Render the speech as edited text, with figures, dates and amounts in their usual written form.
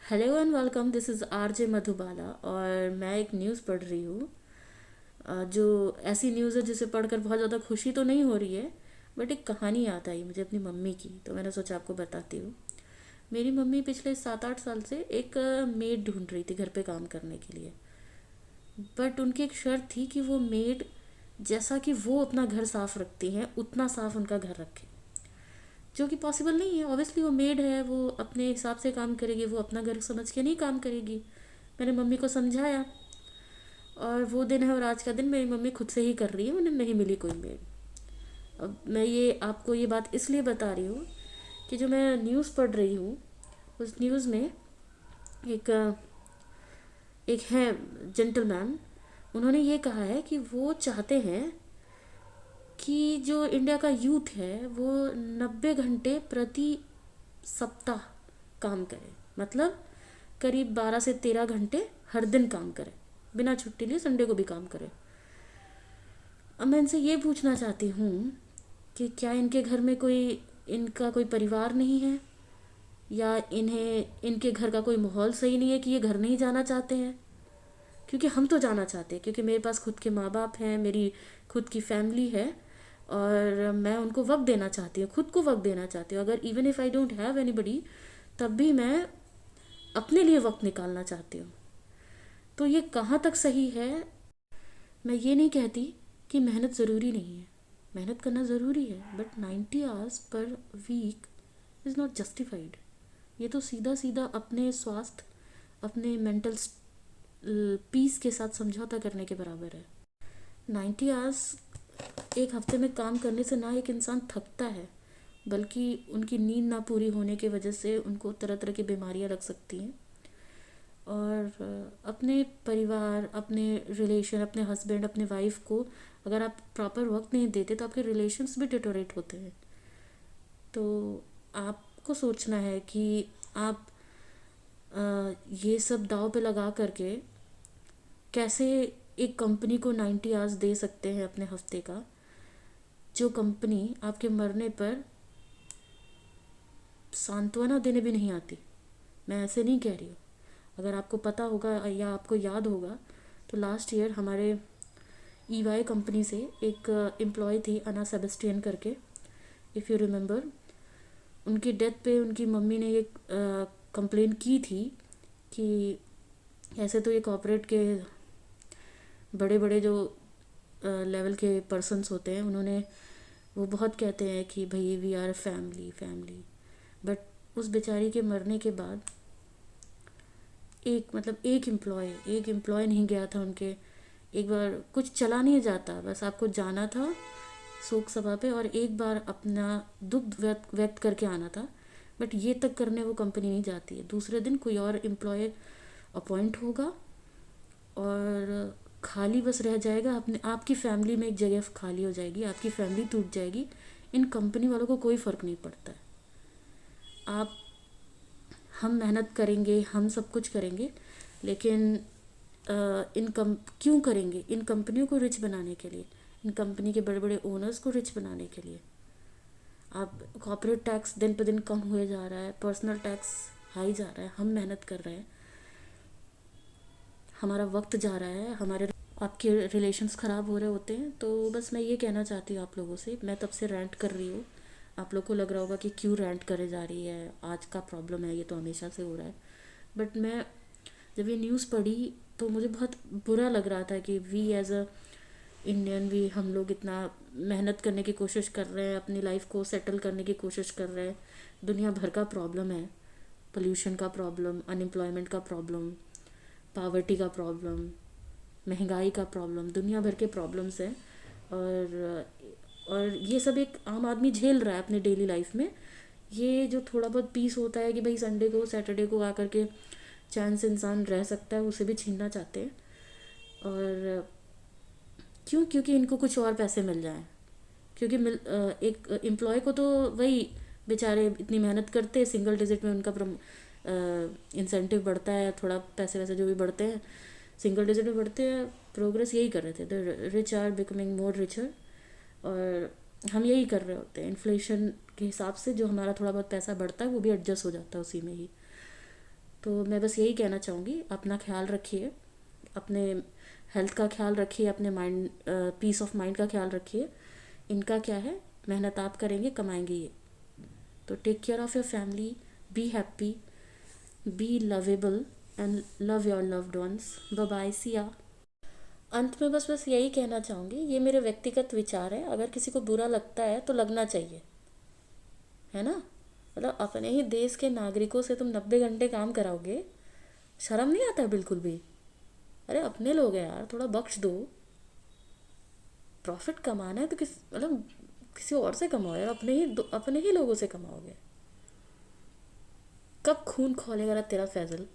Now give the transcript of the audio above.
Hello and welcome. This is RJ Madhubala और मैं एक न्यूज़ पढ़ रही हूँ। जो ऐसी न्यूज़ है जिसे पढ़कर बहुत ज़्यादा खुशी तो नहीं हो रही है, बट एक कहानी याद आई मुझे अपनी मम्मी की, तो मैंने सोचा आपको बताती हूँ। मेरी मम्मी पिछले 7-8 साल से एक मेड ढूंढ रही थी घर पे काम करने के लिए। बट उनकी एक शर्त थी कि वो मेड जैसा कि वो अपना घर साफ रखती हैं उतना साफ उनका घर रखे, जो कि पॉसिबल नहीं है। ऑब्वियसली वो मेड है, वो अपने हिसाब से काम करेगी, वो अपना घर समझ के नहीं काम करेगी। मैंने मम्मी को समझाया और वो दिन है और आज का दिन मेरी मम्मी खुद से ही कर रही है, उन्हें नहीं मिली कोई मेड। अब मैं ये आपको ये बात इसलिए बता रही हूँ कि जो मैं न्यूज़ पढ़ रही हूँ उस न्यूज़ में एक एक है जेंटलमैन। उन्होंने ये कहा है कि वो चाहते हैं कि जो इंडिया का यूथ है वो 90 घंटे प्रति सप्ताह काम करे, मतलब करीब 12 से 13 घंटे हर दिन काम करे, बिना छुट्टी लिए संडे को भी काम करे। अब मैं इनसे ये पूछना चाहती हूँ कि क्या इनके घर में इनका कोई परिवार नहीं है, या इन्हें इनके घर का कोई माहौल सही नहीं है कि ये घर नहीं जाना चाहते हैं। क्योंकि हम तो जाना चाहते हैं, क्योंकि मेरे पास खुद के माँ बाप हैं, मेरी खुद की फैमिली है और मैं उनको वक्त देना चाहती हूँ, खुद को वक्त देना चाहती हूँ। अगर even if I don't have anybody, तब भी मैं अपने लिए वक्त निकालना चाहती हूँ। तो ये कहाँ तक सही है? मैं ये नहीं कहती कि मेहनत ज़रूरी नहीं है, मेहनत करना ज़रूरी है, but 90 hours per week is not justified. ये तो सीधा सीधा अपने स्वास्थ्य, अपने मेंटल पीस के साथ समझौता करने के बराबर है। 90 आवर्स एक हफ्ते में काम करने से ना एक इंसान थकता है, बल्कि उनकी नींद ना पूरी होने की वजह से उनको तरह तरह की बीमारियां लग सकती हैं। और अपने परिवार, अपने रिलेशन, अपने हस्बैंड, अपने वाइफ को अगर आप प्रॉपर वक्त नहीं देते तो आपके रिलेशंस भी डिटोरेट होते हैं। तो आपको सोचना है कि आप ये सब दाव पे लगा करके कैसे एक कंपनी को 90 आवर्स दे सकते हैं अपने हफ्ते का, जो कंपनी आपके मरने पर सांत्वना देने भी नहीं आती। मैं ऐसे नहीं कह रही हूँ। अगर आपको पता होगा या आपको याद होगा तो लास्ट ईयर हमारे ईवाई कंपनी से एक एम्प्लॉय थी, अना सेबेस्टियन करके, इफ़ यू रिमेंबर। उनकी डेथ पे उनकी मम्मी ने एक कंप्लेन की थी कि ऐसे तो ये कॉर्पोरेट के बड़े बड़े जो लेवल के पर्सन्स होते हैं, उन्होंने वो बहुत कहते हैं कि भाई we are family family, but उस बेचारी के मरने के बाद एक एम्प्लॉय नहीं गया था उनके। एक बार कुछ चला नहीं जाता, बस आपको जाना था शोक सभा पे और एक बार अपना दुख व्यक्त करके आना था। बट ये तक करने वो कंपनी नहीं जाती है। दूसरे दिन कोई और एम्प्लॉय अपॉइंट होगा और खाली बस रह जाएगा, अपने आपकी फैमिली में एक जगह खाली हो जाएगी, आपकी फैमिली टूट जाएगी। इन कंपनी वालों को कोई फ़र्क नहीं पड़ता है। आप हम मेहनत करेंगे, हम सब कुछ करेंगे, लेकिन क्यों करेंगे? इन कंपनियों को रिच बनाने के लिए, इन कंपनी के बड़े बड़े ओनर्स को रिच बनाने के लिए। आप कॉर्पोरेट टैक्स दिन पे दिन कम हुए जा रहा है, पर्सनल टैक्स हाई जा रहा है, हम मेहनत कर रहे हैं, हमारा वक्त जा रहा है, हमारे आपके रिलेशंस ख़राब हो रहे होते हैं। तो बस मैं ये कहना चाहती हूँ आप लोगों से। मैं तब से रैंट कर रही हूँ। आप लोग को लग रहा होगा कि क्यों रैंट करे जा रही है, आज का प्रॉब्लम है, ये तो हमेशा से हो रहा है। बट मैं जब ये न्यूज़ पढ़ी तो मुझे बहुत बुरा लग रहा था कि we as a Indian, we हम लोग इतना मेहनत करने की कोशिश कर रहे हैं, अपनी लाइफ को सेटल करने की कोशिश कर रहे हैं। दुनिया भर का प्रॉब्लम है, पोल्यूशन का प्रॉब्लम, अनएम्प्लॉयमेंट का प्रॉब्लम, पावर्टी का प्रॉब्लम, महंगाई का प्रॉब्लम, दुनिया भर के प्रॉब्लम्स हैं। और ये सब एक आम आदमी झेल रहा है अपने डेली लाइफ में। ये जो थोड़ा बहुत पीस होता है कि भाई संडे को सैटरडे को आकर के चैन से इंसान रह सकता है, उसे भी छीनना चाहते हैं। और क्यों? क्योंकि इनको कुछ और पैसे मिल जाएं। क्योंकि एक एम्प्लॉय को तो वही बेचारे इतनी मेहनत करते हैं, सिंगल डिजिट में उनका इंसेंटिव बढ़ता है, थोड़ा पैसे वैसे जो भी बढ़ते हैं सिंगल डिजिट में बढ़ते हैं। प्रोग्रेस यही कर रहे थे, the rich are becoming more richer. और हम यही कर रहे होते हैं, इन्फ्लेशन के हिसाब से जो हमारा थोड़ा बहुत पैसा बढ़ता है वो भी एडजस्ट हो जाता है उसी में ही। तो मैं बस यही कहना चाहूँगी, अपना ख्याल रखिए, अपने हेल्थ का ख्याल रखिए, अपने माइंड पीस ऑफ माइंड का ख्याल रखिए। इनका क्या है, मेहनत आप करेंगे कमाएंगे ये। तो take care of your family, be happy, be lovable and love your loved ones. Bye bye, see ya. अंत में बस यही कहना चाहूँगी, ये मेरे व्यक्तिगत विचार है, अगर किसी को बुरा लगता है तो लगना चाहिए, है ना। मतलब अपने ही देश के नागरिकों से तुम 90 घंटे काम कराओगे, शर्म नहीं आता है बिल्कुल भी। अरे अपने लोग हैं यार, थोड़ा बख्श दो। प्रॉफिट कमाना है तो मतलब किसी और से कमाओ यार, अपने ही लोगों से कमाओगे। कब खून खोलेगा तेरा फैजल।